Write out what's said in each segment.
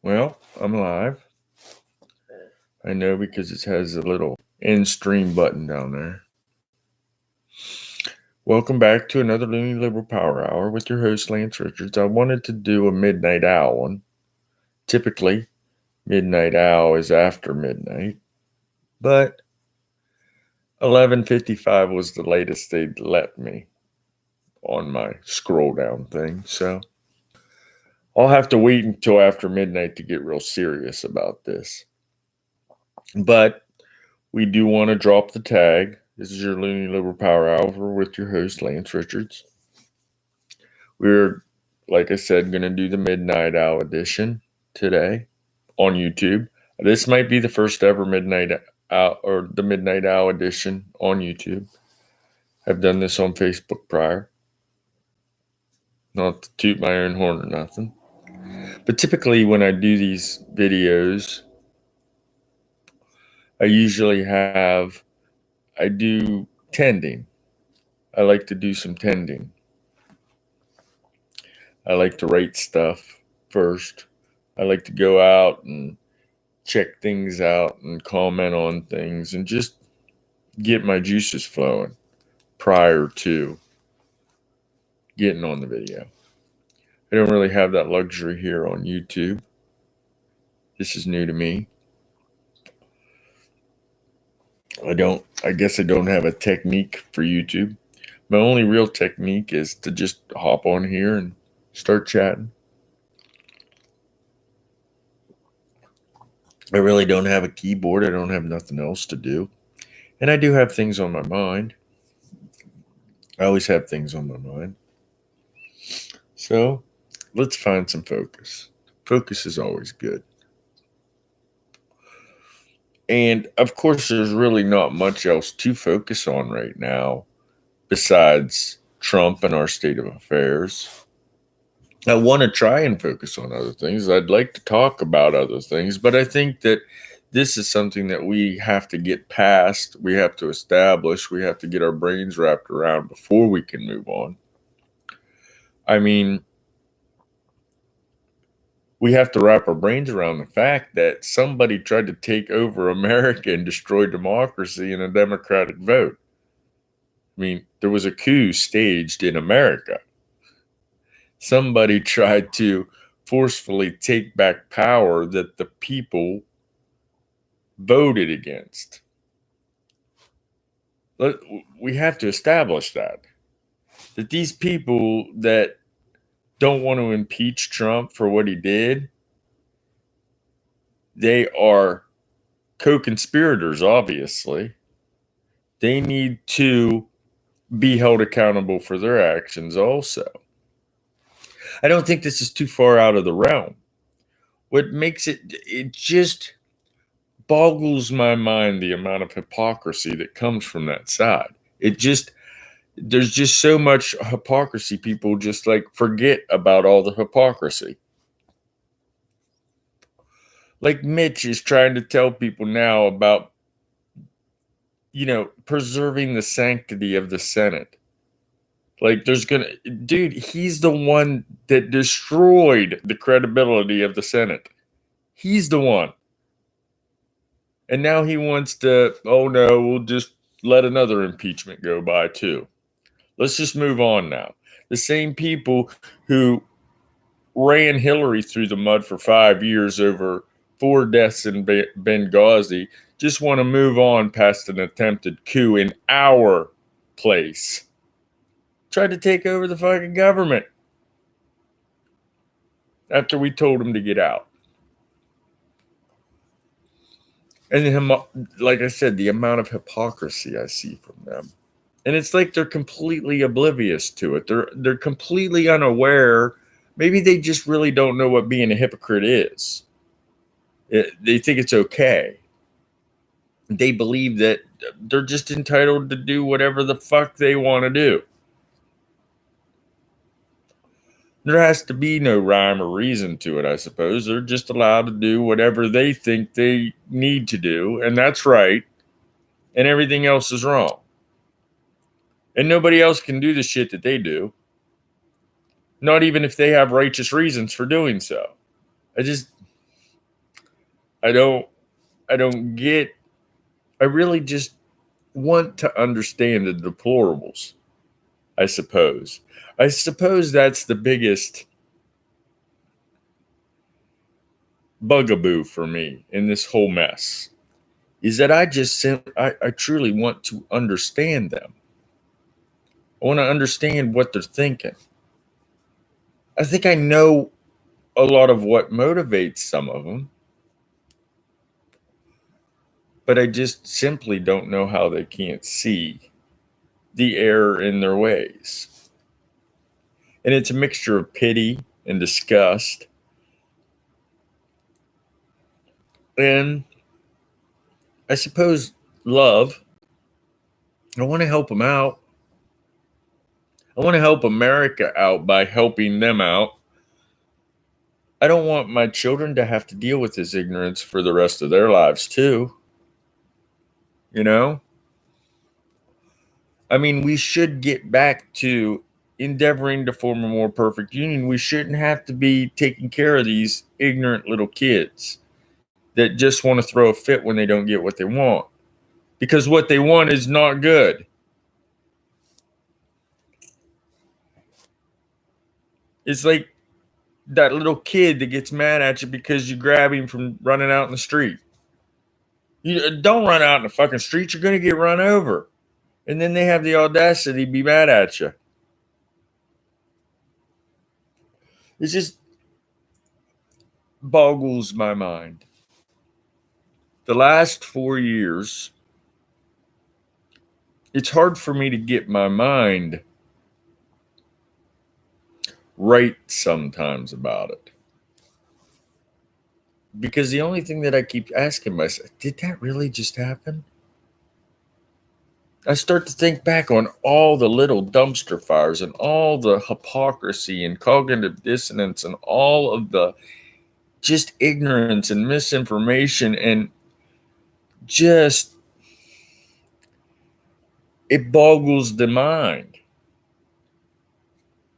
Well, I'm live. I know because it has a little end stream button down there. Welcome back to another Loonie Liberal Power Hour with your host, Lance Richards. I wanted to do a Midnight Owl one. Typically, Midnight Owl is after midnight, but 11:55 was the latest they'd let me on my scroll down thing, so I'll have to wait until after midnight to get real serious about this. But we do want to drop the tag. This is your Loonie Liberal Power Hour with your host, Lance Richards. We're, like I said, going to do the Midnight Owl edition today on YouTube. This might be the first ever Midnight Owl or the Midnight Owl edition on YouTube. I've done this on Facebook prior. Not to toot my own horn or nothing. But typically when I do these videos, I do tending. I like to do some tending. I like to rate stuff first. I like to go out and check things out and comment on things and just get my juices flowing prior to getting on the video. I don't really have that luxury here on YouTube. This is new to me. I guess I don't have a technique for YouTube. My only real technique is to just hop on here and start chatting. I really don't have a keyboard. I don't have nothing else to do. And I do have things on my mind. I always have things on my mind. So let's find some focus. Focus is always good. And of course, there's really not much else to focus on right now besides Trump and our state of affairs. I want to try and focus on other things. I'd like to talk about other things, but I think that this is something that we have to get past. We have to establish. We have to get our brains wrapped around before we can move on. I mean, we have to wrap our brains around the fact that somebody tried to take over America and destroy democracy in a democratic vote. I mean, there was a coup staged in America. Somebody tried to forcefully take back power that the people voted against. We have to establish that these people that don't want to impeach Trump for what he did, they are co-conspirators, obviously. They need to be held accountable for their actions also. I don't think this is too far out of the realm. What makes it just boggles my mind the amount of hypocrisy that comes from that side. There's just so much hypocrisy. People just like forget about all the hypocrisy. Like Mitch is trying to tell people now about, preserving the sanctity of the Senate. Like he's the one that destroyed the credibility of the Senate. He's the one. And now he wants to, oh no, we'll just let another impeachment go by too. Let's just move on now. The same people who ran Hillary through the mud for 5 years over 4 deaths in Benghazi just want to move on past an attempted coup in our place. Tried to take over the fucking government after we told them to get out. And like I said, the amount of hypocrisy I see from them. And it's like they're completely oblivious to it. They're completely unaware. Maybe they just really don't know what being a hypocrite is. They think it's okay. They believe that they're just entitled to do whatever the fuck they want to do. There has to be no rhyme or reason to it, I suppose. They're just allowed to do whatever they think they need to do, and that's right. And everything else is wrong. And nobody else can do the shit that they do. Not even if they have righteous reasons for doing so. I don't get. I really just want to understand the deplorables. I suppose. I suppose that's the biggest bugaboo for me in this whole mess. Is that I truly want to understand them. I want to understand what they're thinking. I think I know a lot of what motivates some of them, but I just simply don't know how they can't see the error in their ways. And it's a mixture of pity and disgust. And I suppose love. I want to help them out. I want to help America out by helping them out. I don't want my children to have to deal with this ignorance for the rest of their lives, too. You know? I mean, we should get back to endeavoring to form a more perfect union. We shouldn't have to be taking care of these ignorant little kids that just want to throw a fit when they don't get what they want. Because what they want is not good. It's like that little kid that gets mad at you because you grab him from running out in the street. You don't run out in the fucking street. You're going to get run over. And then they have the audacity to be mad at you. It just boggles my mind. The last 4 years, it's hard for me to get my mind right sometimes about it. Because the only thing that I keep asking myself, did that really just happen? I start to think back on all the little dumpster fires and all the hypocrisy and cognitive dissonance and all of the just ignorance and misinformation, and just it boggles the mind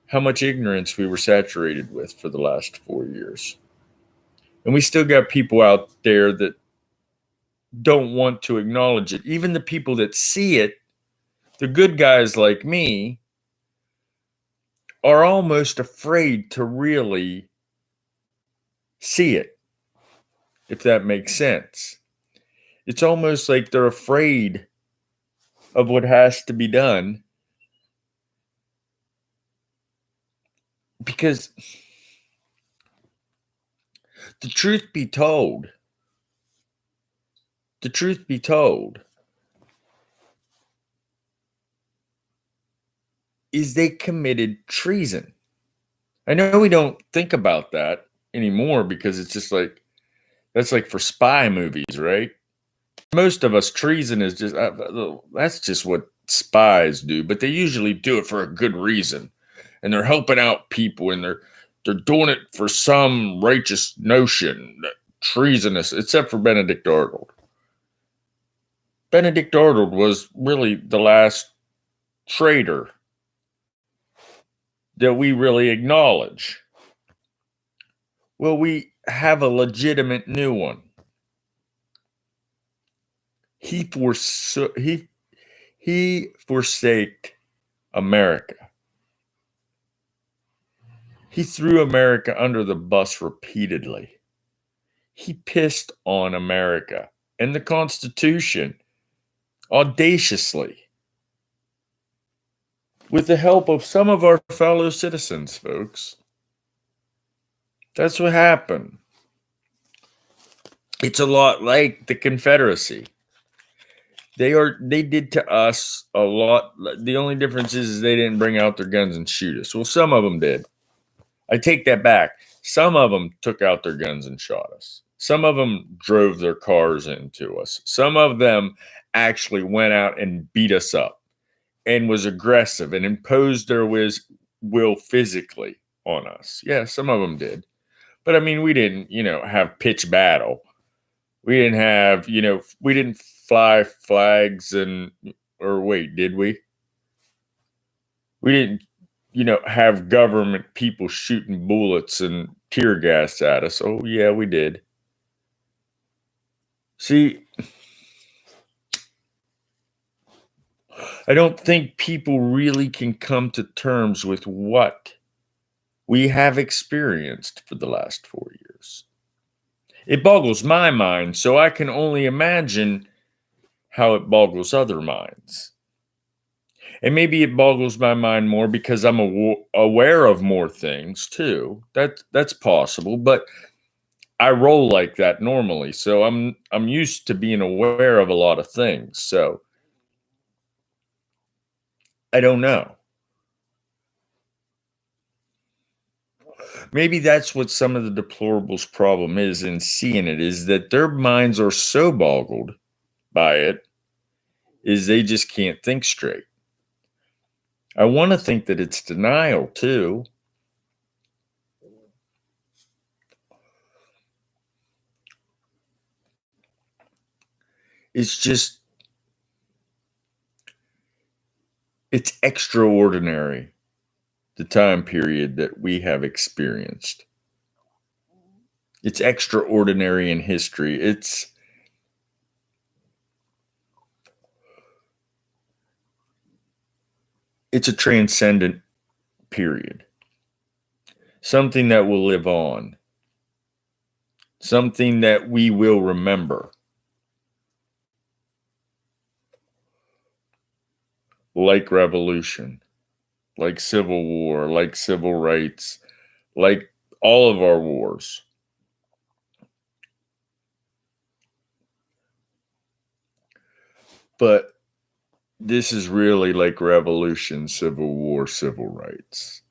how much ignorance we were saturated with for the last 4 years. And we still got people out there that don't want to acknowledge it. Even the people that see it, the good guys like me, are almost afraid to really see it, if that makes sense. It's almost like they're afraid of what has to be done because the truth be told, is they committed treason. I know we don't think about that anymore because it's just like, that's like for spy movies, right? Most of us, treason is just, that's just what spies do, but they usually do it for a good reason. And they're helping out people, and they're doing it for some righteous notion, that treasonous, except for Benedict Arnold. Benedict Arnold was really the last traitor that we really acknowledge. Well, we have a legitimate new one. He forsake America. He threw America under the bus repeatedly. He pissed on America and the Constitution audaciously with the help of some of our fellow citizens, folks. That's what happened. It's a lot like the Confederacy. They did to us a lot. The only difference is they didn't bring out their guns and shoot us. Well, some of them did. I take that back. Some of them took out their guns and shot us. Some of them drove their cars into us. Some of them actually went out and beat us up and was aggressive and imposed their will physically on us. Yeah, some of them did. But I mean, we didn't, have pitch battle. We didn't have, we didn't fly flags or wait, did we? We didn't, have government people shooting bullets and tear gas at us. Oh, yeah, we did. See, I don't think people really can come to terms with what we have experienced for the last 4 years. It boggles my mind, so I can only imagine how it boggles other minds. And maybe it boggles my mind more because I'm aware of more things too. That's possible, but I roll like that normally, so I'm used to being aware of a lot of things. So I don't know. Maybe that's what some of the deplorables' problem is in seeing it, is that their minds are so boggled by it, is they just can't think straight. I want to think that it's denial too. It's just, it's extraordinary, the time period that we have experienced. It's extraordinary in history. It's a transcendent period. Something that will live on. Something that we will remember. Like revolution, like civil war, like civil rights, like all of our wars. But this is really like revolution, civil war, civil rights.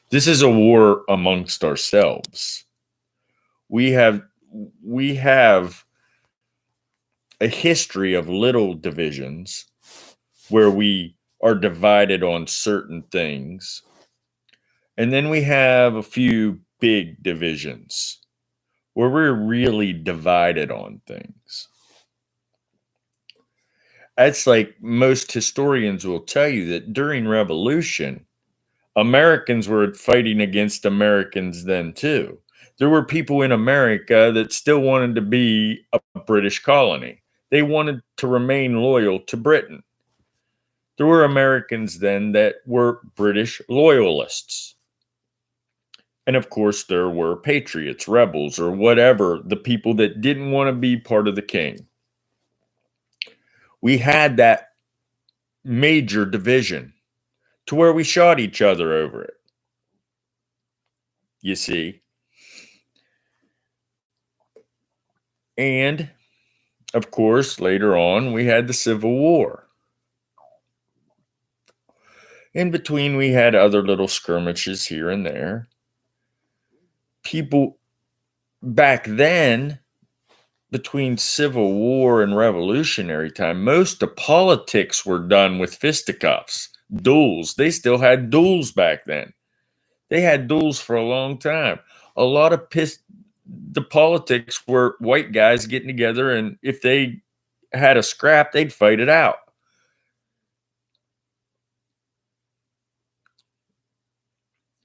This is a war amongst ourselves. We have we have a history of little divisions where we are divided on certain things. And then we have a few big divisions where we're really divided on things. That's like most historians will tell you that during Revolution, Americans were fighting against Americans then too. There were people in America that still wanted to be a British colony. They wanted to remain loyal to Britain. There were Americans then that were British loyalists. And of course, there were patriots, rebels, or whatever, the people that didn't want to be part of the king. We had that major division to where we shot each other over it. You see? And of course, later on, we had the Civil War. In between, we had other little skirmishes here and there. People back then, between Civil War and Revolutionary time, most of politics were done with fisticuffs, duels. They still had duels back then. They had duels for a long time. A lot of the politics were white guys getting together, and if they had a scrap, they'd fight it out.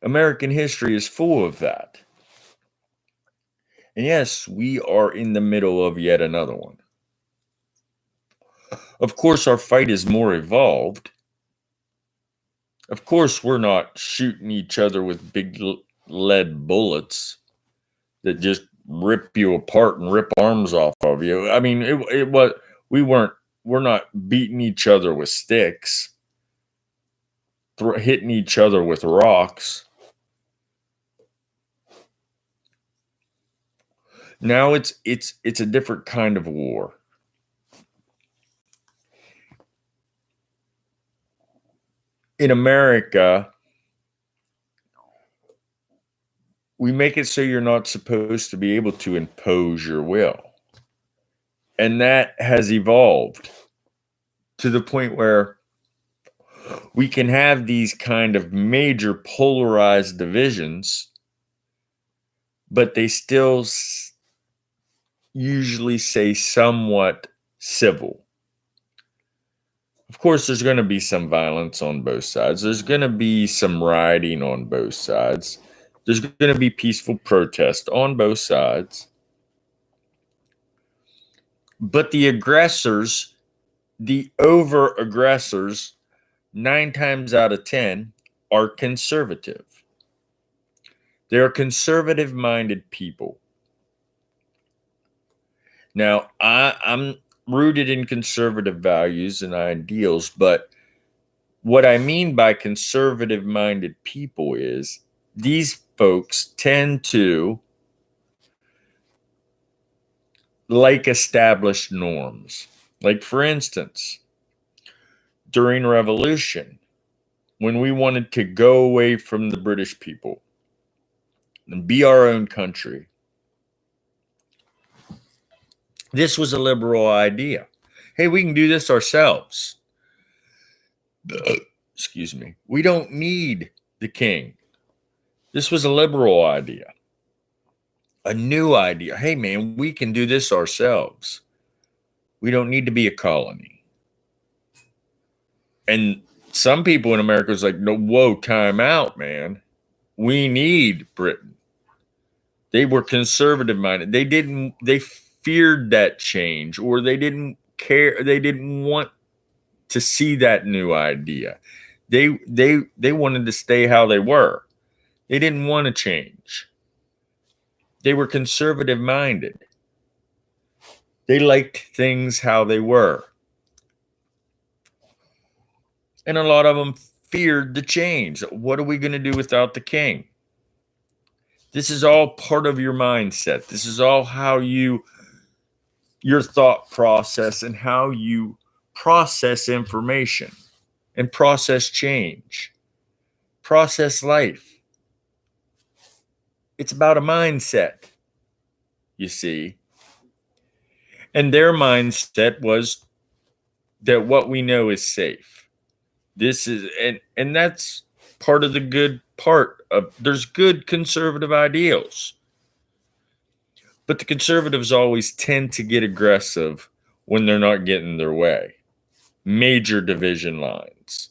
American history is full of that. And yes, we are in the middle of yet another one. Of course, our fight is more evolved. Of course, we're not shooting each other with big lead bullets that just rip you apart and rip arms off of you. I mean, we're not beating each other with sticks, hitting each other with rocks. Now it's a different kind of war. In America, we make it so you're not supposed to be able to impose your will. And that has evolved to the point where we can have these kind of major polarized divisions, but they still usually say somewhat civil. Of course, there's going to be some violence on both sides. There's going to be some rioting on both sides. There's going to be peaceful protest on both sides. But the aggressors, the over aggressors, 9 times out of 10 are conservative. They're conservative minded people. Now, I'm rooted in conservative values and ideals, but what I mean by conservative minded people is these folks tend to like established norms. Like, for instance, during Revolution, when we wanted to go away from the British people and be our own country, this was a liberal idea. Hey, we can do this ourselves. Excuse me. We don't need the king. This was a liberal idea, a new idea. Hey, man, we can do this ourselves. We don't need to be a colony. And some people in America was like, no, whoa, time out, man. We need Britain. They were conservative minded. They feared that change, or they didn't care. They didn't want to see that new idea. They wanted to stay how they were. They didn't want to change. They were conservative minded. They liked things how they were. And a lot of them feared the change. What are we going to do without the king? This is all part of your mindset. This is all how your thought process and how you process information and process change, process life. It's about a mindset, you see. And their mindset was that what we know is safe. This is, and that's part of the good part of, there's good conservative ideals. But the conservatives always tend to get aggressive when they're not getting their way. Major division lines.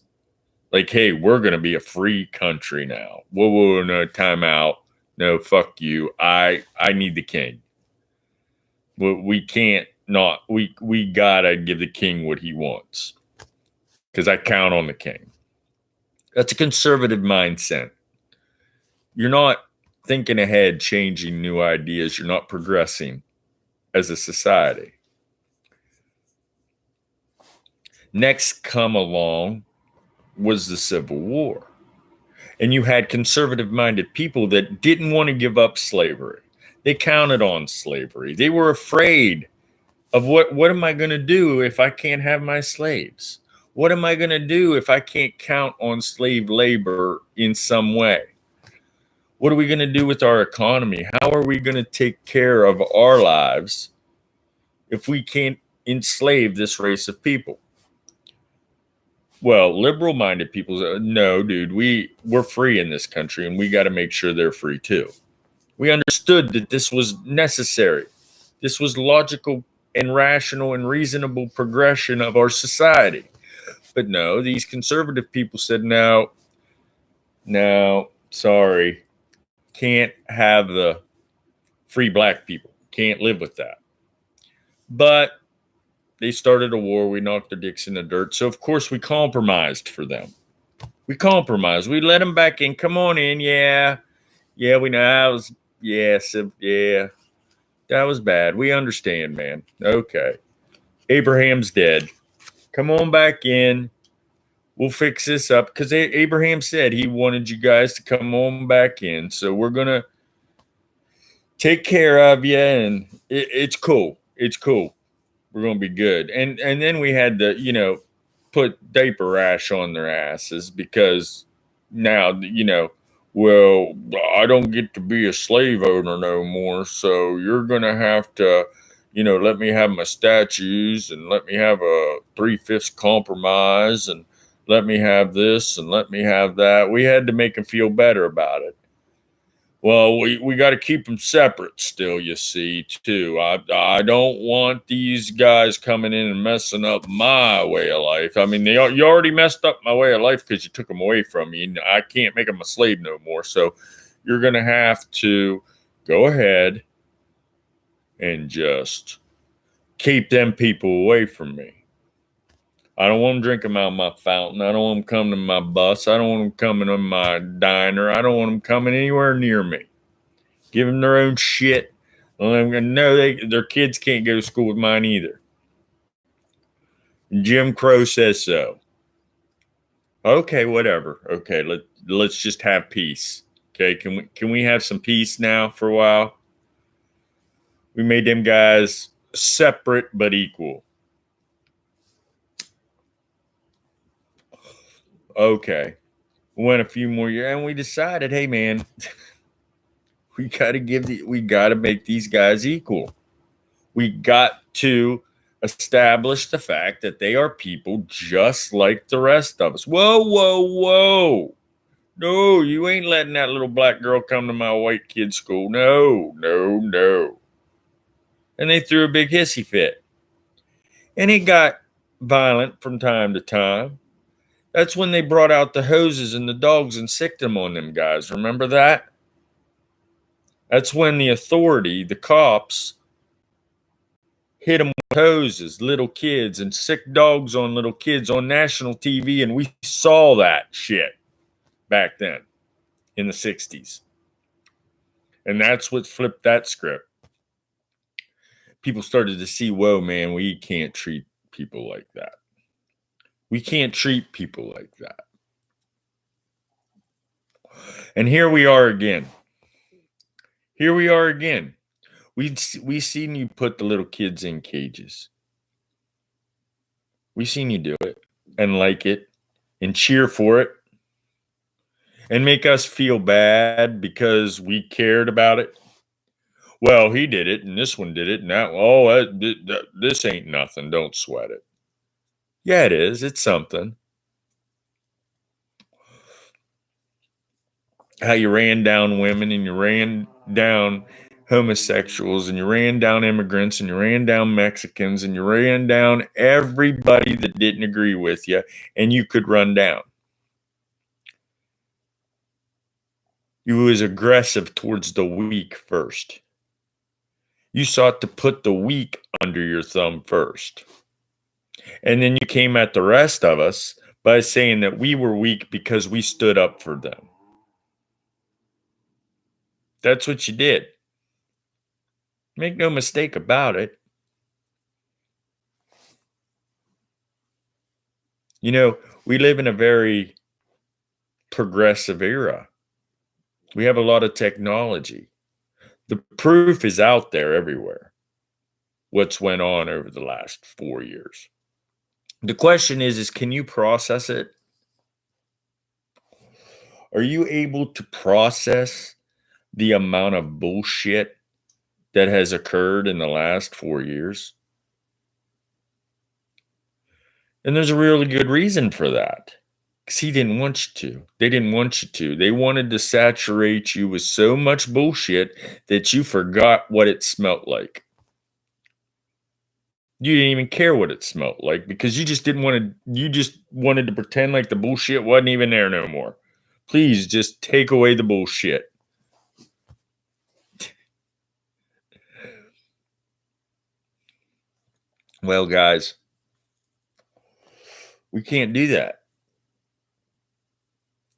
Like, hey, we're going to be a free country now. Whoa, no, time out. No, fuck you. I need the king. We can't not. We gotta give the king what he wants. Because I count on the king. That's a conservative mindset. You're not thinking ahead, changing new ideas. You're not progressing as a society. Next come along was the Civil War. And you had conservative-minded people that didn't want to give up slavery. They counted on slavery. They were afraid of what am I going to do if I can't have my slaves? What am I going to do if I can't count on slave labor in some way? What are we going to do with our economy? How are we going to take care of our lives if we can't enslave this race of people? Well, liberal-minded people say, no, dude, we're free in this country, and we got to make sure they're free too. We understood that this was necessary. This was logical and rational and reasonable progression of our society. But no, these conservative people said, no, sorry, can't have the free black people. Can't live with that. But they started a war. We knocked their dicks in the dirt. So, of course, we compromised for them. We compromised. We let them back in. Come on in. Yeah, we know. That was bad. We understand, man. Okay. Abraham's dead. Come on back in. We'll fix this up. Because Abraham said he wanted you guys to come on back in. So we're going to take care of you. And it's cool. It's cool. We're going to be good. And then we had to, put diaper rash on their asses because now, well, I don't get to be a slave owner no more. So you're going to have to, let me have my statues and let me have a 3/5 compromise and let me have this and let me have that. We had to make them feel better about it. Well, we got to keep them separate still, you see, too. I don't want these guys coming in and messing up my way of life. I mean, you already messed up my way of life because you took them away from me, and I can't make them a slave no more. So you're going to have to go ahead and just keep them people away from me. I don't want them drinking out of my fountain. I don't want them coming to my bus. I don't want them coming to my diner. I don't want them coming anywhere near me. Give them their own shit. No, their kids can't go to school with mine either. Jim Crow says so. Okay, whatever. Okay, let's just have peace. Okay, can we have some peace now for a while? We made them guys separate but equal. Okay. Went a few more years and we decided, hey man, we gotta make these guys equal. We got to establish the fact that they are people just like the rest of us. Whoa, whoa, whoa. No, you ain't letting that little black girl come to my white kid's school. No, no, no. And they threw a big hissy fit. And it got violent from time to time. That's when they brought out the hoses and the dogs and sicked them on them guys. Remember that? That's when the authority, the cops, hit them with hoses, little kids, and sick dogs on little kids on national TV. And we saw that shit back then in the 60s. And that's what flipped that script. People started to see, whoa, man, we can't treat people like that. We can't treat people like that. And here we are again. Here we are again. We seen you put the little kids in cages. We seen you do it and like it and cheer for it and make us feel bad because we cared about it. Well, he did it and this one did it. Now, this ain't nothing. Don't sweat it. Yeah, it is. It's something. How you ran down women and you ran down homosexuals and you ran down immigrants and you ran down Mexicans and you ran down everybody that didn't agree with you and you could run down. You was aggressive towards the weak first. You sought to put the weak under your thumb first. And then you came at the rest of us by saying that we were weak because we stood up for them. That's what you did. Make no mistake about it. You know, we live in a very progressive era. We have a lot of technology. The proof is out there everywhere. What's went on over the last 4 years. The question is can you process it? Are you able to process the amount of bullshit that has occurred in the last 4 years? And there's a really good reason for that. Because he didn't want you to. They didn't want you to. They wanted to saturate you with so much bullshit that you forgot what it smelt like. You didn't even care what it smelled like because you just wanted to pretend like the bullshit wasn't even there no more. Please just take away the bullshit. Well, guys, we can't do that.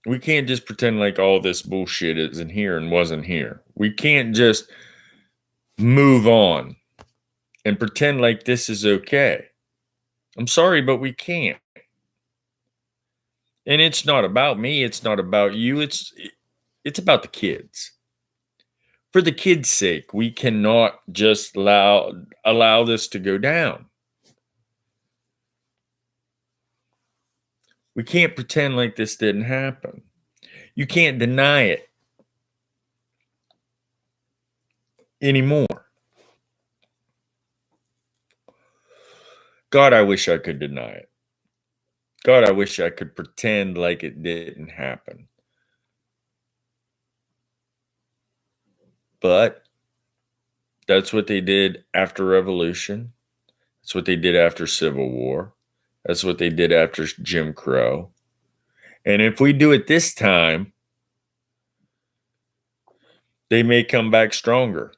We can't just pretend like all this bullshit isn't here and wasn't here. We can't just move on and pretend like this is okay. I'm sorry, but we can't. And it's not about me. It's not about you. It's about the kids. For the kids' sake, we cannot just allow this to go down. We can't pretend like this didn't happen. You can't deny it anymore. God, I wish I could deny it. God, I wish I could pretend like it didn't happen. But that's what they did after Revolution. That's what they did after Civil War. That's what they did after Jim Crow. And if we do it this time, they may come back stronger.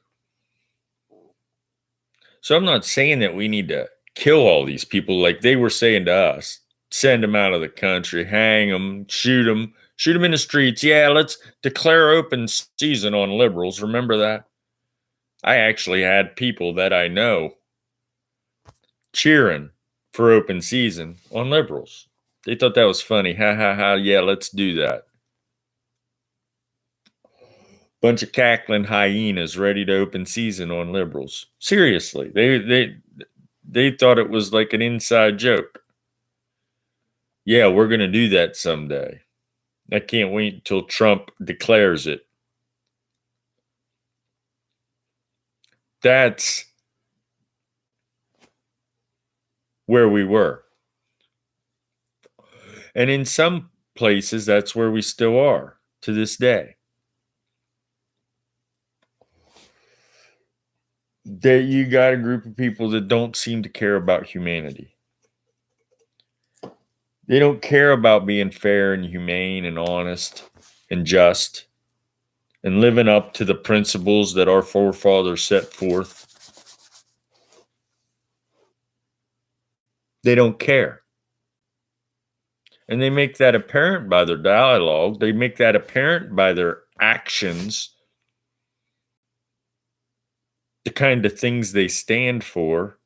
So I'm not saying that we need to kill all these people like they were saying to us. Send them out of the country, hang them, shoot them in the streets. Yeah, let's declare open season on liberals. Remember that? I actually had people that I know cheering for open season on liberals. They thought that was funny. Ha ha ha. Yeah, let's do that. Bunch of cackling hyenas ready to open season on liberals. Seriously, they thought it was like an inside joke. Yeah, we're going to do that someday. I can't wait until Trump declares it. That's where we were. And in some places, that's where we still are to this day. That you got a group of people that don't seem to care about humanity. They don't care about being fair and humane and honest and just and living up to the principles that our forefathers set forth. They don't care. And they make that apparent by their dialogue. They make that apparent by their actions, the kind of things they stand for.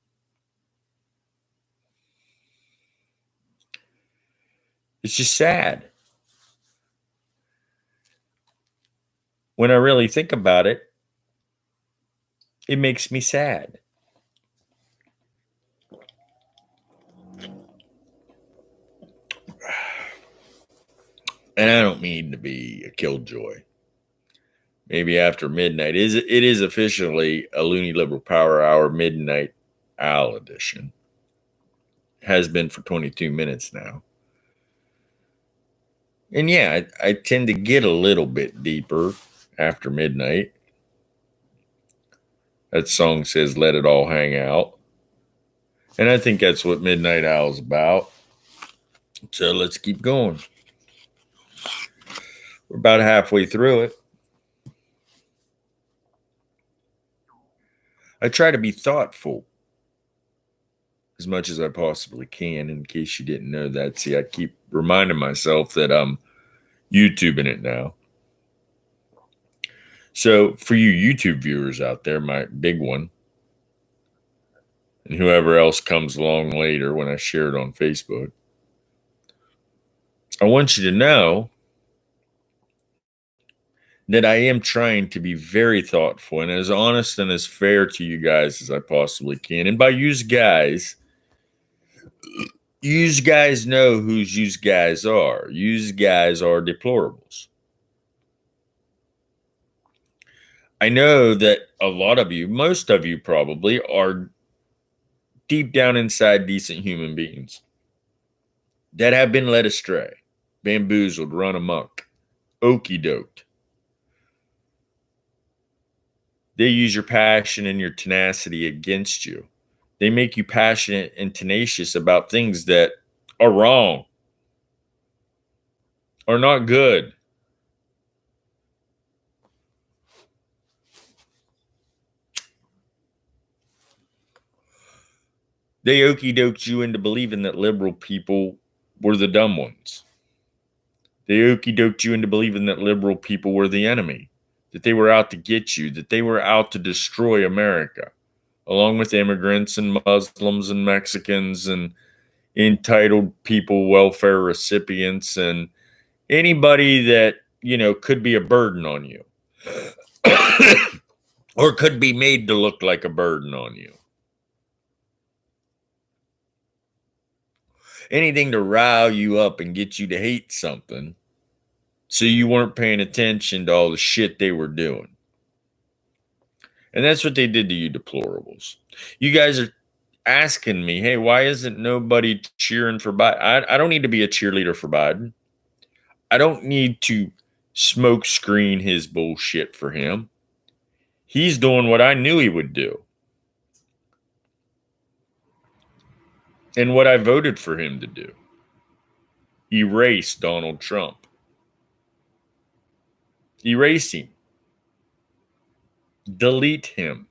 It's just sad. When I really think about it, it makes me sad. And I don't mean to be a killjoy. Maybe after midnight. It is officially a Loonie Liberal Power Hour Midnight Owl edition. Has been for 22 minutes now. And yeah, I tend to get a little bit deeper after midnight. That song says, "Let it all hang out." And I think that's what Midnight Owl's about. So let's keep going. We're about halfway through it. I try to be thoughtful as much as I possibly can. In case you didn't know that, see, I keep reminding myself that I'm YouTubing it now. So for you YouTube viewers out there, my big one, and whoever else comes along later when I share it on Facebook, I want you to know that I am trying to be very thoughtful and as honest and as fair to you guys as I possibly can. And by use guys know whose use guys are. Use guys are deplorables. I know that a lot of you, most of you probably, are deep down inside decent human beings that have been led astray, bamboozled, run amok, okey-doked. They use your passion and your tenacity against you. They make you passionate and tenacious about things that are wrong, are not good. They okey-doked you into believing that liberal people were the dumb ones. They okey-doked you into believing that liberal people were the enemy, that they were out to get you, that they were out to destroy America, along with immigrants and Muslims and Mexicans and entitled people, welfare recipients, and anybody that, could be a burden on you or could be made to look like a burden on you. Anything to rile you up and get you to hate something so you weren't paying attention to all the shit they were doing. And that's what they did to you deplorables. You guys are asking me, hey, why isn't nobody cheering for Biden? I don't need to be a cheerleader for Biden. I don't need to smoke screen his bullshit for him. He's doing what I knew he would do. And what I voted for him to do. Erase Donald Trump. Erase him. Delete him.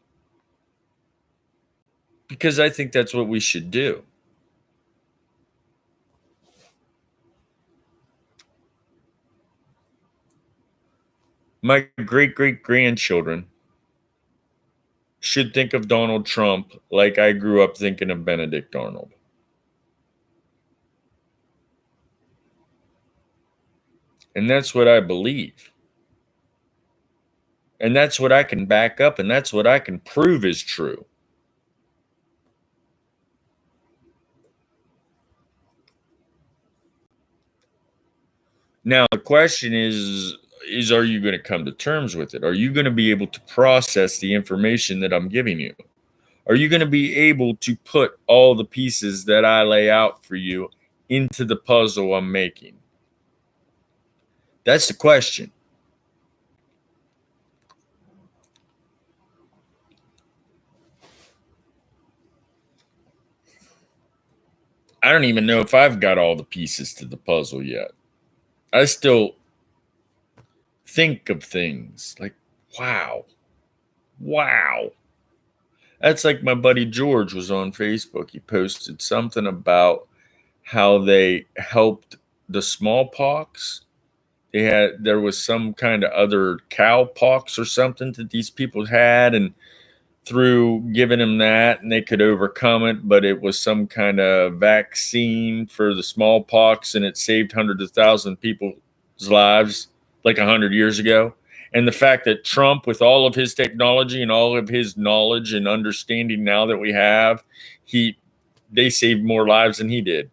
because I think that's what we should do. My great-great-grandchildren should think of Donald Trump like I grew up thinking of Benedict Arnold. And that's what I believe. And that's what I can back up, and that's what I can prove is true. Now, the question is are you going to come to terms with it? Are you going to be able to process the information that I'm giving you? Are you going to be able to put all the pieces that I lay out for you into the puzzle I'm making? That's the question. I don't even know if I've got all the pieces to the puzzle yet. I still think of things like, wow. That's like my buddy George was on Facebook. He posted something about how they helped the smallpox. There was some kind of other cowpox or something that these people had, and through giving them that, and they could overcome it, but it was some kind of vaccine for the smallpox, and it saved hundreds of thousands of people's lives like 100 years ago. And the fact that Trump, with all of his technology and all of his knowledge and understanding now that we have, they saved more lives than he did.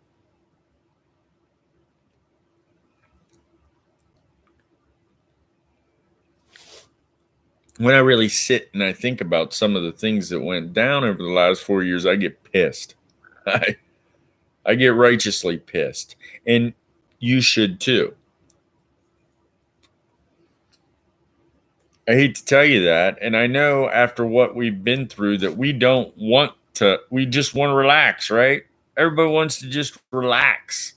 When I really sit and I think about some of the things that went down over the last 4 years, I get pissed. I get righteously pissed. And you should too. I hate to tell you that. And I know after what we've been through that we just want to relax, right? Everybody wants to just relax.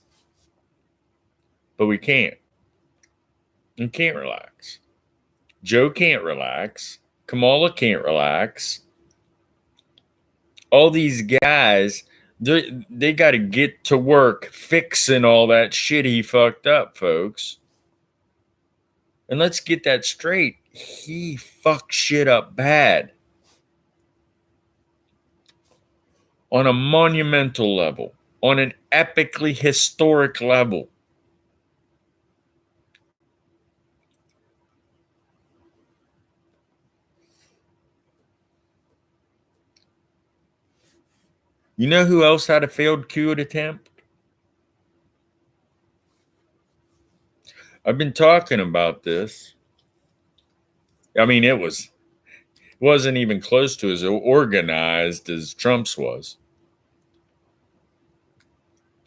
But we can't. You can't relax. Joe can't relax. Kamala can't relax. All these guys, they got to get to work fixing all that shit he fucked up, folks. And let's get that straight. He fucked shit up bad. On a monumental level. On an epically historic level. You know who else had a failed coup attempt? I've been talking about this. I mean, it wasn't even close to as organized as Trump's was.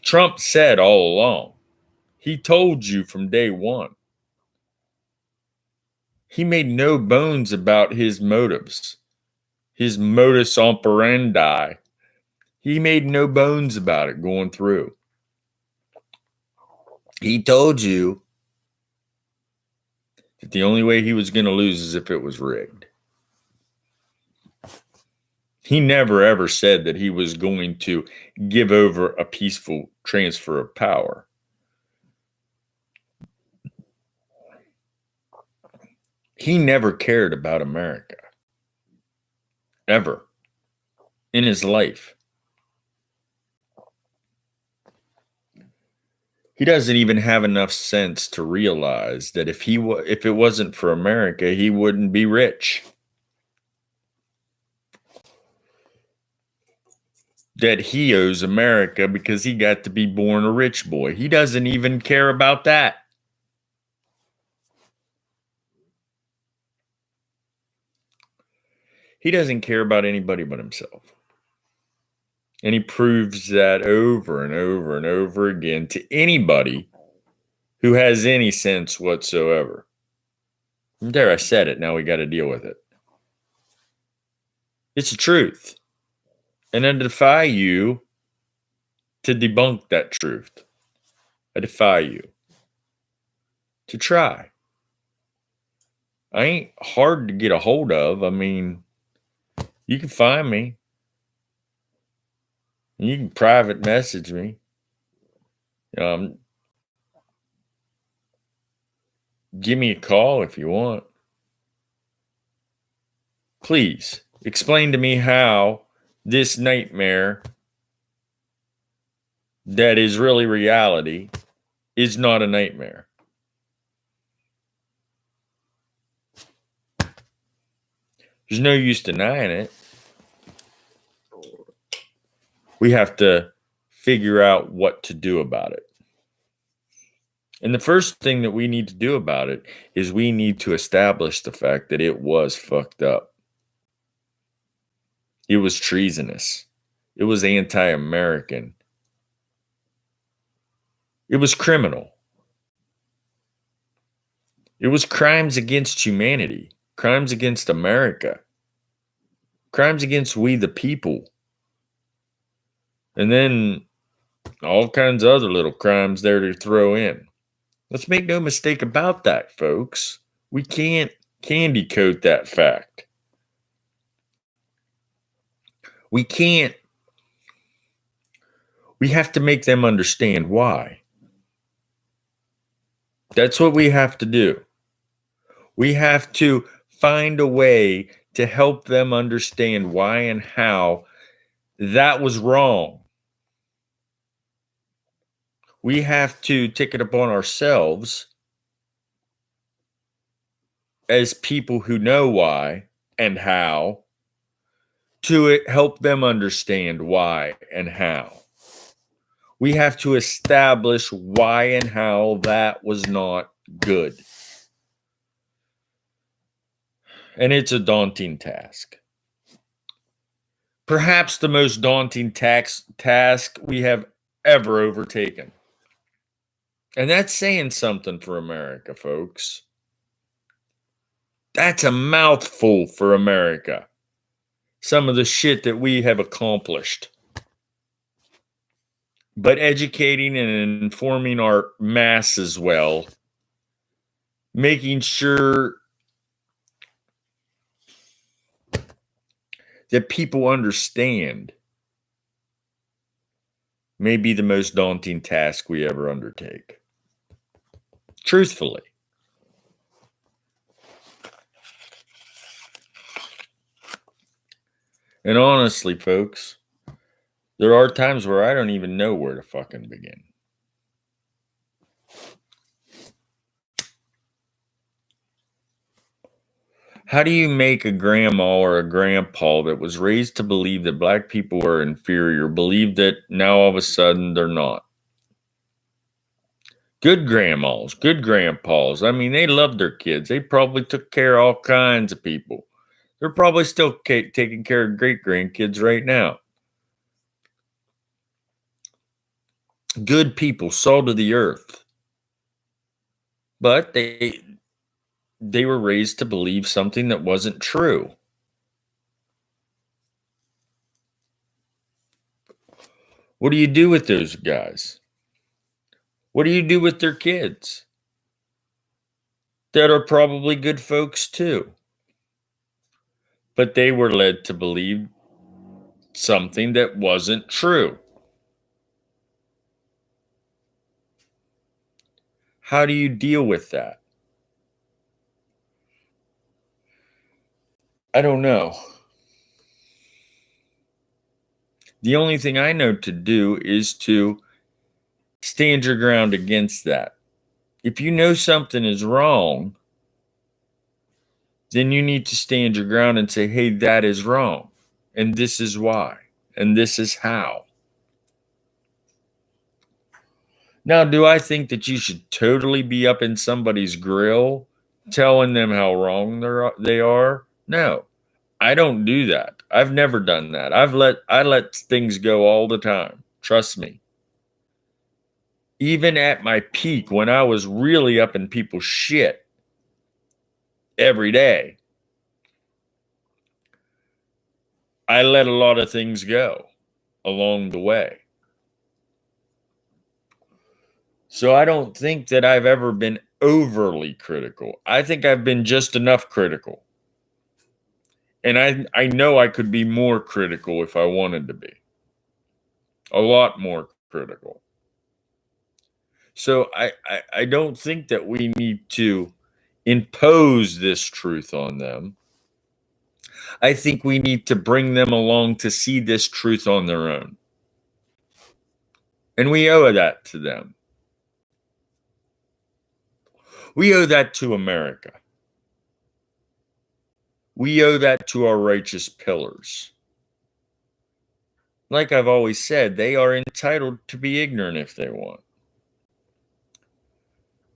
Trump said all along, he told you from day one. He made no bones about his motives, his modus operandi. He made no bones about it going through. He told you that the only way he was going to lose is if it was rigged. He never ever said that he was going to give over a peaceful transfer of power. He never cared about America. Ever. In his life. He doesn't even have enough sense to realize that if it wasn't for America, he wouldn't be rich. That he owes America because he got to be born a rich boy. He doesn't even care about that. He doesn't care about anybody but himself. And he proves that over and over and over again to anybody who has any sense whatsoever. There, I said it. Now we got to deal with it. It's the truth. And I defy you to debunk that truth. I defy you to try. I ain't hard to get a hold of. I mean, you can find me. You can private message me. Give me a call if you want. Please explain to me how this nightmare that is really reality is not a nightmare. There's no use denying it. We have to figure out what to do about it. And the first thing that we need to do about it is we need to establish the fact that it was fucked up. It was treasonous. It was anti-American. It was criminal. It was crimes against humanity, crimes against America, crimes against we the people. And then all kinds of other little crimes there to throw in. Let's make no mistake about that, folks. We can't candy coat that fact. We can't. We have to make them understand why. That's what we have to do. We have to find a way to help them understand why and how that was wrong. We have to take it upon ourselves as people who know why and how to help them understand why and how. We have to establish why and how that was not good. And it's a daunting task. Perhaps the most daunting task we have ever overtaken. And that's saying something for America, folks. That's a mouthful for America. Some of the shit that we have accomplished. But educating and informing our masses well, making sure that people understand may be the most daunting task we ever undertake. Truthfully. And honestly, folks, there are times where I don't even know where to fucking begin. How do you make a grandma or a grandpa that was raised to believe that black people were inferior believe that now all of a sudden they're not? Good grandmas, good grandpas. I mean, they loved their kids. They probably took care of all kinds of people. They're probably still taking care of great grandkids right now. Good people, salt of the earth. But they were raised to believe something that wasn't true. What do you do with those guys? What do you do with their kids that are probably good folks too? But they were led to believe something that wasn't true. How do you deal with that? I don't know. The only thing I know to do is to stand your ground against that. If you know something is wrong, then you need to stand your ground and say, hey, that is wrong. And this is why. And this is how. Now, do I think that you should totally be up in somebody's grill telling them how wrong they are? No, I don't do that. I've never done that. I let things go all the time. Trust me. Even at my peak, when I was really up in people's shit every day, I let a lot of things go along the way. So I don't think that I've ever been overly critical. I think I've been just enough critical. And I know I could be more critical if I wanted to be. A lot more critical. So I don't think that we need to impose this truth on them. I think we need to bring them along to see this truth on their own. And we owe that to them. We owe that to America. We owe that to our righteous pillars. Like I've always said, they are entitled to be ignorant if they want.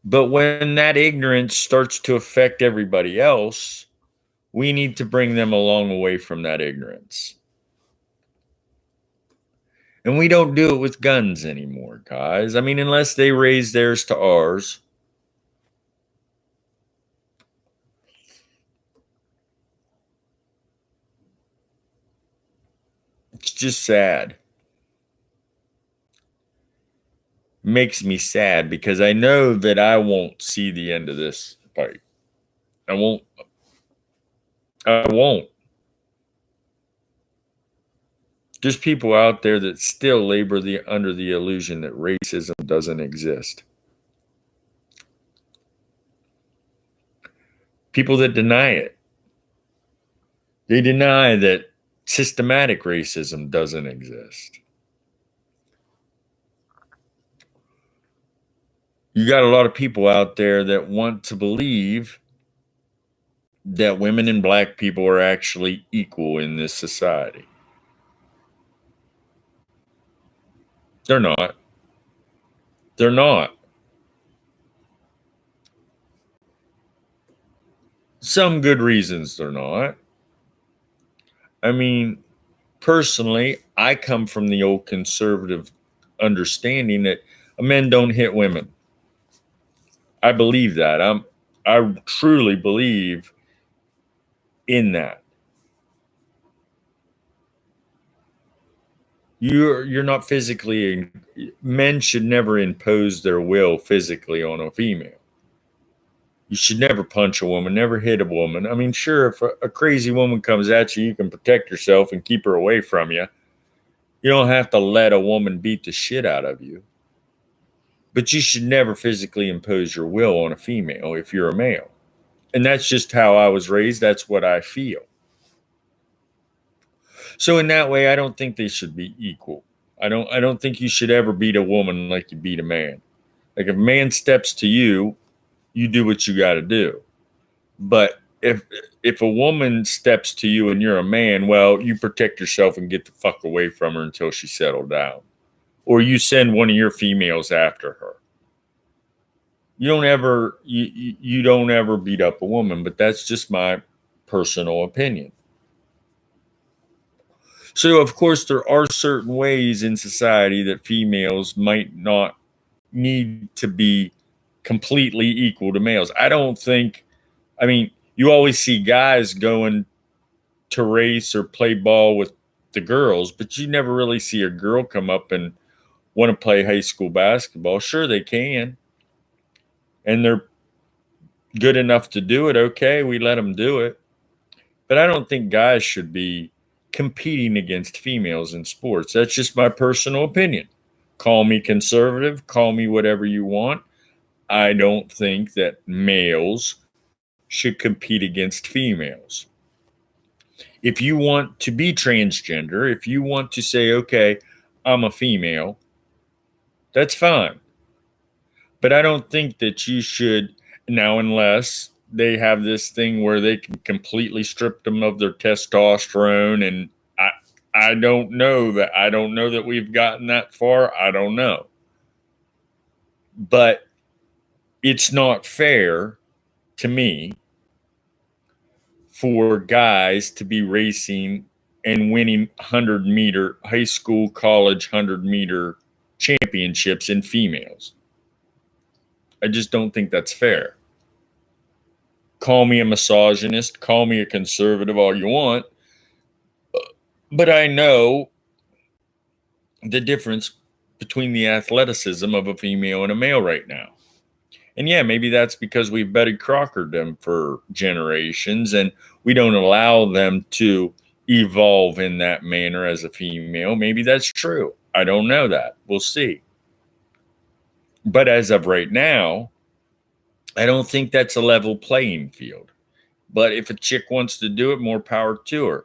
But when that ignorance starts to affect everybody else, we need to bring them along away from that ignorance. And we don't do it with guns anymore, guys. I mean, unless they raise theirs to ours. It's just sad. Makes me sad because I know that I won't see the end of this fight. I won't. There's people out there that still labor under the illusion that racism doesn't exist. People that deny it. They deny that systematic racism doesn't exist. You got a lot of people out there that want to believe that women and black people are actually equal in this society. They're not. They're not. Some good reasons they're not. I mean, personally, I come from the old conservative understanding that men don't hit women. I believe that. I truly believe in that. You're not physically. Men should never impose their will physically on a female. You should never punch a woman, never hit a woman. I mean, sure, if a crazy woman comes at you, you can protect yourself and keep her away from you. You don't have to let a woman beat the shit out of you. But you should never physically impose your will on a female if you're a male. And that's just how I was raised. That's what I feel. So in that way, I don't think they should be equal. I don't think you should ever beat a woman like you beat a man. Like if a man steps to you, you do what you got to do. But if a woman steps to you and you're a man, well, you protect yourself and get the fuck away from her until she settled down. Or you send one of your females after her. You don't ever beat up a woman, but that's just my personal opinion. So, of course, there are certain ways in society that females might not need to be completely equal to males. I mean, you always see guys going to race or play ball with the girls, but you never really see a girl come up and want to play high school basketball. Sure, they can. And they're good enough to do it. Okay, we let them do it. But I don't think guys should be competing against females in sports. That's just my personal opinion. Call me conservative, call me whatever you want. I don't think that males should compete against females. If you want to be transgender, if you want to say, okay, I'm a female, that's fine. But I don't think that you should now, unless they have this thing where they can completely strip them of their testosterone. And I don't know that we've gotten that far. I don't know. But it's not fair to me for guys to be racing and winning 100-meter high school, college 100-meter championships in females. I just don't think that's fair. Call me a misogynist, call me a conservative, all you want. But I know the difference between the athleticism of a female and a male right now. And yeah, maybe that's because we've Betty Crockered them for generations and we don't allow them to evolve in that manner as a female. Maybe that's true. I don't know that. We'll see. But as of right now, I don't think that's a level playing field. But if a chick wants to do it, more power to her.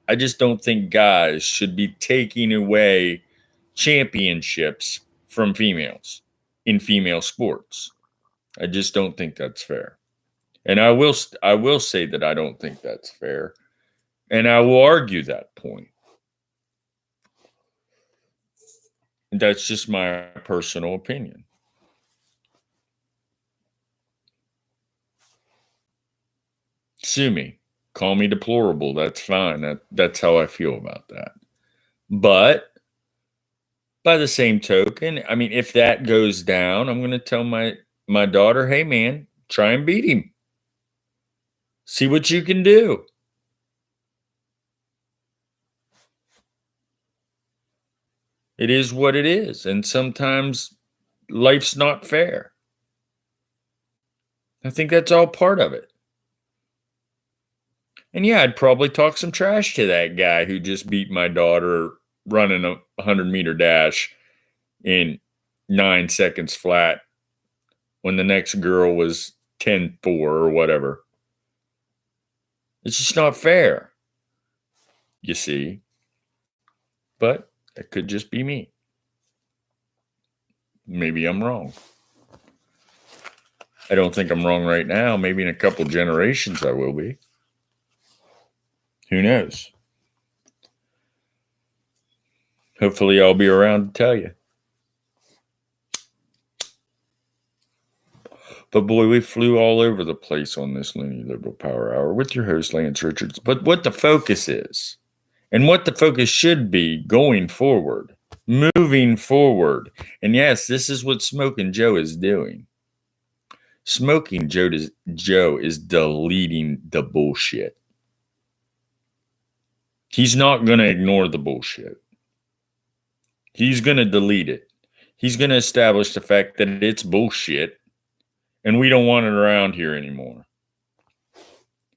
I just don't think guys should be taking away championships from females in female sports. I just don't think that's fair. And I will say that I don't think that's fair. And I will argue that point. That's just my personal opinion. Sue me. Call me deplorable. That's fine. That's how I feel about that. But by the same token, I mean, if that goes down, I'm going to tell my daughter, "Hey man, try and beat him. See what you can do." It is what it is, and sometimes life's not fair. I think that's all part of it. And yeah, I'd probably talk some trash to that guy who just beat my daughter running a 100-meter dash in 9 seconds flat when the next girl was 10.4 or whatever. It's just not fair, you see. But it could just be me. Maybe I'm wrong. I don't think I'm wrong right now. Maybe in a couple generations I will be. Who knows? Hopefully I'll be around to tell you. But boy, we flew all over the place on this Loonie Liberal Power Hour with your host, Lance Richards. But what the focus is, and what the focus should be going forward, moving forward. And yes, this is what Smoking Joe is doing. Smoking Joe is deleting the bullshit. He's not going to ignore the bullshit. He's going to delete it. He's going to establish the fact that it's bullshit and we don't want it around here anymore.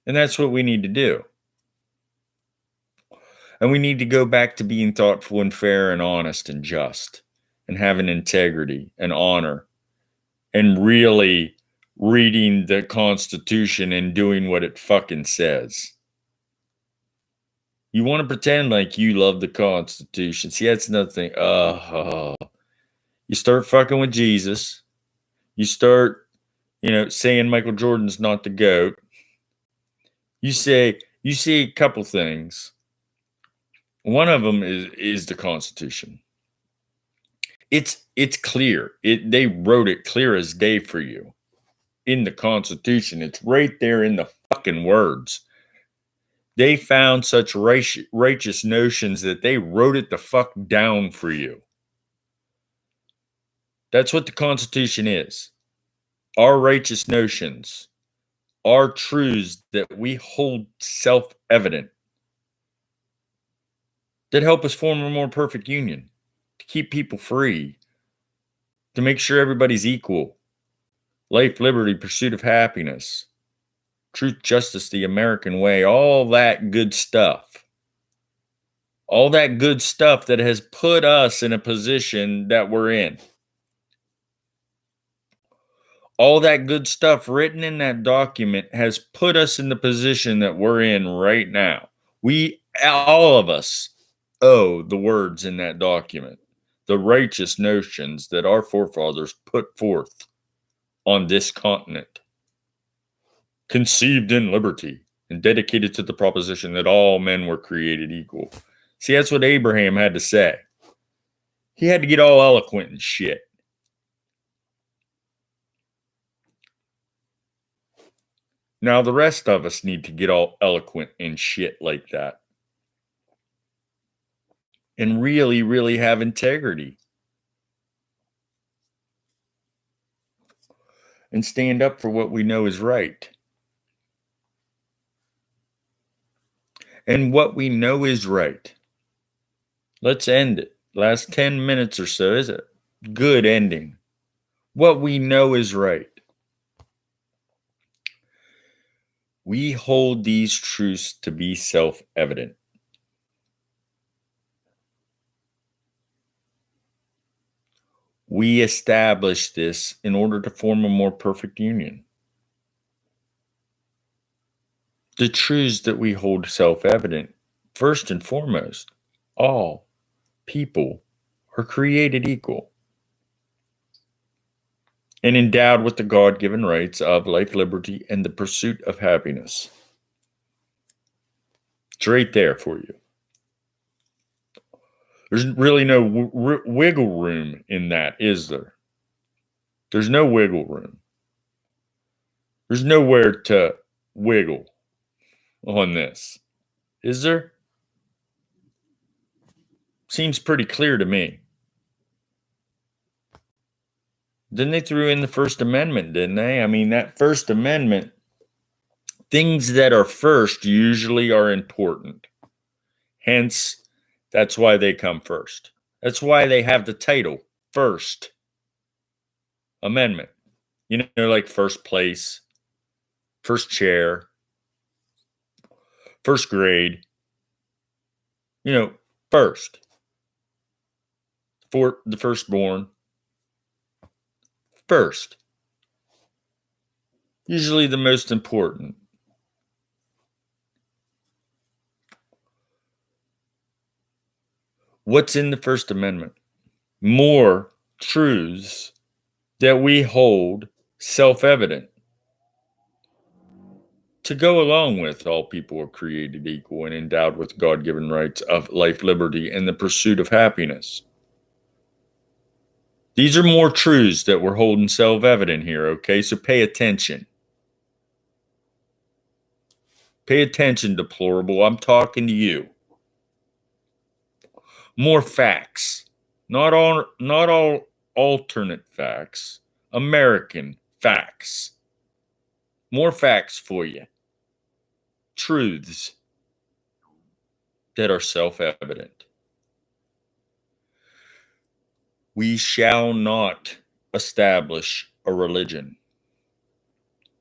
And that's what we need to do. And we need to go back to being thoughtful and fair and honest and just and having integrity and honor and really reading the Constitution and doing what it fucking says. You want to pretend like you love the Constitution. See, that's another thing. You start fucking with Jesus. You start, saying Michael Jordan's not the GOAT. You see a couple things. One of them is the Constitution. It's clear. They wrote it clear as day for you in the Constitution. It's right there in the fucking words. They found such righteous notions that they wrote it the fuck down for you. That's what the Constitution is. Our righteous notions, our truths that we hold self-evident, that help us form a more perfect union, to keep people free, to make sure everybody's equal. Life, liberty, pursuit of happiness, truth, justice, the American way, all that good stuff. All that good stuff that has put us in a position that we're in. All that good stuff written in that document has put us in the position that we're in right now. All of us, owe the words in that document, the righteous notions that our forefathers put forth on this continent, conceived in liberty and dedicated to the proposition that all men were created equal. See, that's what Abraham had to say. He had to get all eloquent and shit. Now, the rest of us need to get all eloquent and shit like that. And really, really have integrity. And stand up for what we know is right. And what we know is right. Let's end it. Last 10 minutes or so is a good ending. What we know is right. We hold these truths to be self-evident. We establish this in order to form a more perfect union. The truths that we hold self-evident, first and foremost, all people are created equal and endowed with the God-given rights of life, liberty, and the pursuit of happiness. It's right there for you. There's really no wiggle room in that, is there? There's no wiggle room. There's nowhere to wiggle on this. Is there? Seems pretty clear to me. Then they threw in the First Amendment, didn't they? I mean, that First Amendment, things that are first usually are important. Hence, that's why they come first. That's why they have the title, First Amendment. You know, like first place, first chair, first grade. You know, first. For the firstborn. First. Usually the most important. What's in the First Amendment? More truths that we hold self-evident. To go along with all people are created equal and endowed with God-given rights of life, liberty, and the pursuit of happiness. These are more truths that we're holding self-evident here, okay? So pay attention. Pay attention, deplorable. I'm talking to you. More facts. Not all alternate facts. American facts. More facts for you. Truths that are self-evident. We shall not establish a religion.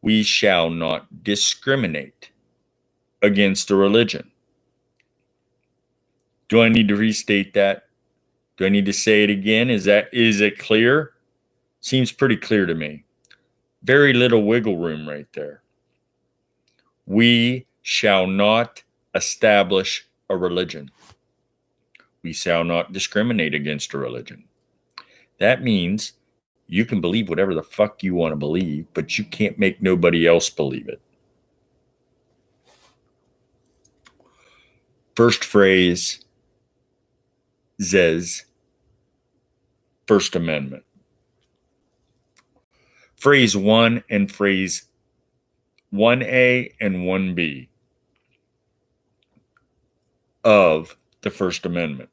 We shall not discriminate against a religion. Do I need to restate that? Do I need to say it again? Is it clear? Seems pretty clear to me. Very little wiggle room right there. We shall not establish a religion. We shall not discriminate against a religion. That means you can believe whatever the fuck you want to believe, but you can't make nobody else believe it. First phrase says First Amendment. Phrase 1 and phrase 1A and 1B of the First Amendment.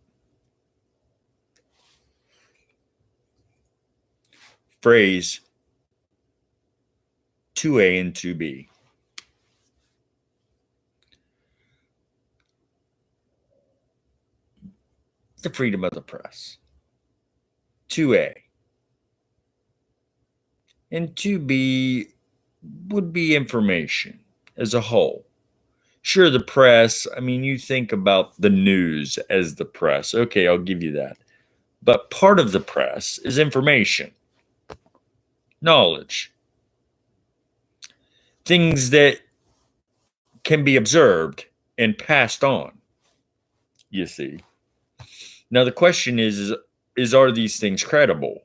Phrase 2A and 2B. The freedom of the press. 2A. And 2B would be information as a whole. Sure, the press, I mean, you think about the news as the press. Okay, I'll give you that. But part of the press is information, knowledge, things that can be observed and passed on, you see. Now, the question is are these things credible?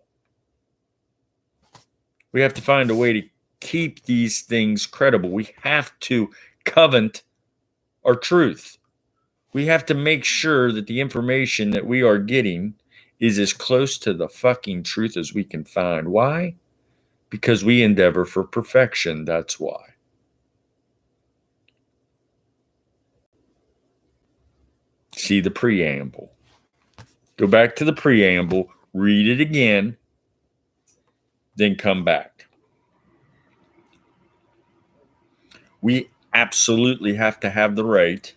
We have to find a way to keep these things credible. We have to covet our truth. We have to make sure that the information that we are getting is as close to the fucking truth as we can find. Why? Because we endeavor for perfection. That's why. See the preamble. Go back to the preamble, read it again, then come back. We absolutely have to have the right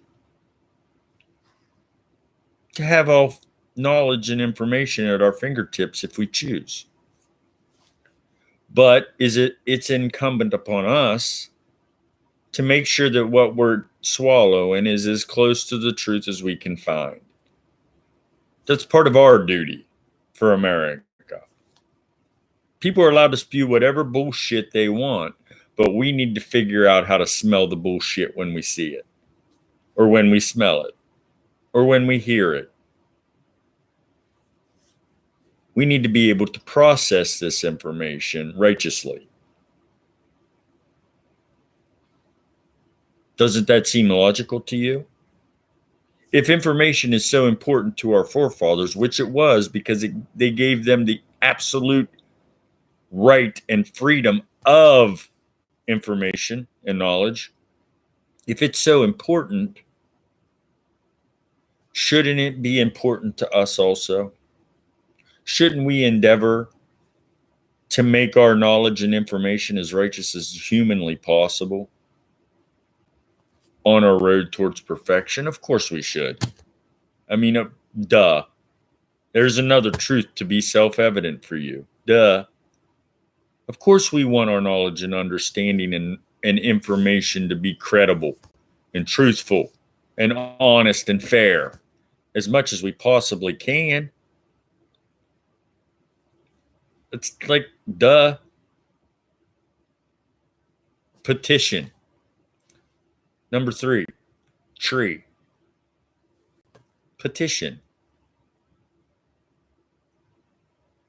to have all knowledge and information at our fingertips if we choose. But it's incumbent upon us to make sure that what we're swallowing is as close to the truth as we can find. That's part of our duty for America. People are allowed to spew whatever bullshit they want, but we need to figure out how to smell the bullshit when we see it, or when we smell it, or when we hear it. We need to be able to process this information righteously. Doesn't that seem logical to you? If information is so important to our forefathers, which it was because they gave them the absolute right and freedom of information and knowledge, if it's so important, shouldn't it be important to us also? Shouldn't we endeavor to make our knowledge and information as righteous as humanly possible on our road towards perfection? Of course we should. I mean, duh. There's another truth to be self-evident for you. Duh. Of course we want our knowledge and understanding and information to be credible and truthful and honest and fair as much as we possibly can. It's like, duh. Petition. Number 3, tree. Petition.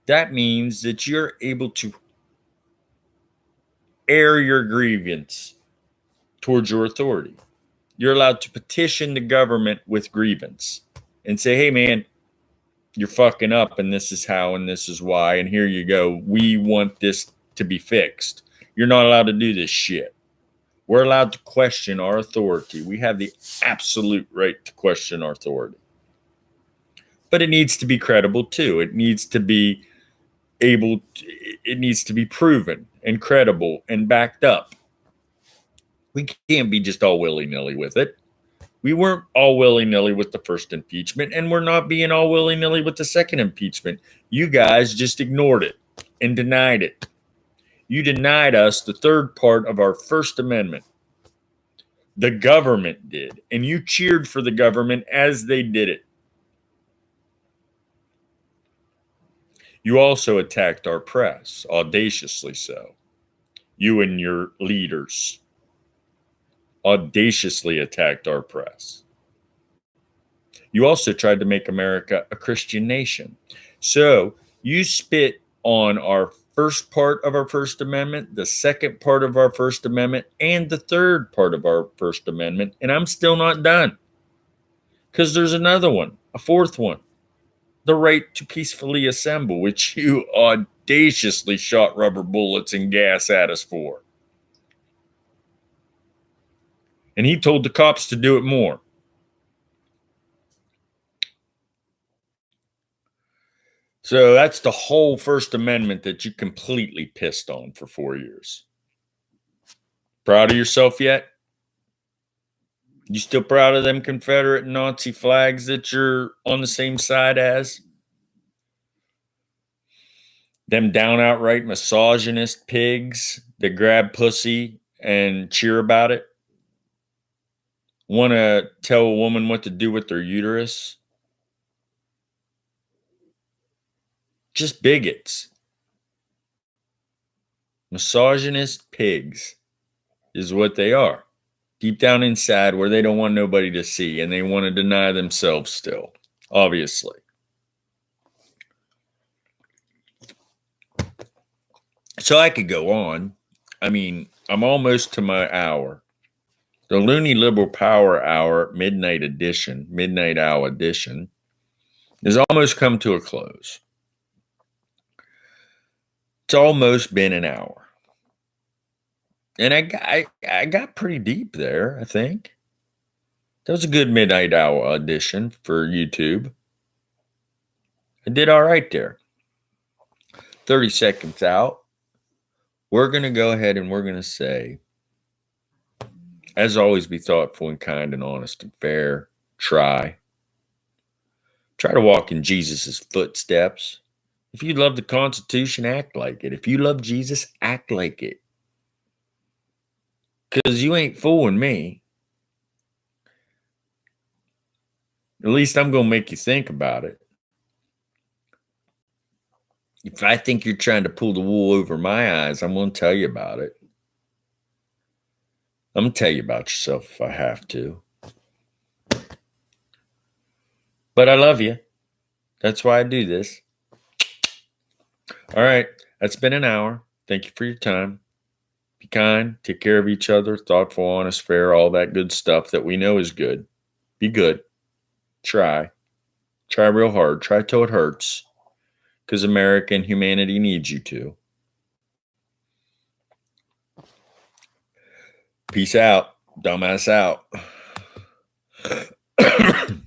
That means that you're able to air your grievance towards your authority. You're allowed to petition the government with grievance and say, hey, man, you're fucking up, and this is how, and this is why, and here you go. We want this to be fixed. You're not allowed to do this shit. We're allowed to question our authority. We have the absolute right to question our authority. But it needs to be credible too. It needs to be it needs to be proven and credible and backed up. We can't be just all willy-nilly with it. We weren't all willy-nilly with the first impeachment, and we're not being all willy-nilly with the second impeachment. You guys just ignored it and denied it. You denied us the third part of our First Amendment. The government did, and you cheered for the government as they did it. You also attacked our press, audaciously so. You and your leaders audaciously attacked our press. You also tried to make America a Christian nation. So you spit on our first part of our First Amendment, the second part of our First Amendment, and the third part of our First Amendment, and I'm still not done. Because there's another one, a fourth one. The right to peacefully assemble, which you audaciously shot rubber bullets and gas at us for. And he told the cops to do it more. So that's the whole First Amendment that you completely pissed on for 4 years. Proud of yourself yet? You still proud of them Confederate and Nazi flags that you're on the same side as? Them down outright misogynist pigs that grab pussy and cheer about it? Want to tell a woman what to do with their uterus? Just bigots. Misogynist pigs is what they are. Deep down inside, where they don't want nobody to see, and they want to deny themselves still, obviously. So I could go on. I mean, I'm almost to my hour. The Loonie Liberal Power Hour Midnight Hour edition, has almost come to a close. It's almost been an hour. And I got pretty deep there, I think. That was a good midnight hour edition for YouTube. I did all right there. 30 seconds out. We're going to go ahead and we're going to say, as always, be thoughtful and kind and honest and fair. Try to walk in Jesus' footsteps. If you love the Constitution, act like it. If you love Jesus, act like it. Because you ain't fooling me. At least I'm going to make you think about it. If I think you're trying to pull the wool over my eyes, I'm going to tell you about it. I'm going to tell you about yourself if I have to. But I love you. That's why I do this. All right. That's been an hour. Thank you for your time. Be kind. Take care of each other. Thoughtful, honest, fair, all that good stuff that we know is good. Be good. Try. Try real hard. Try till it hurts. Because American humanity needs you to. Peace out. Dumbass out.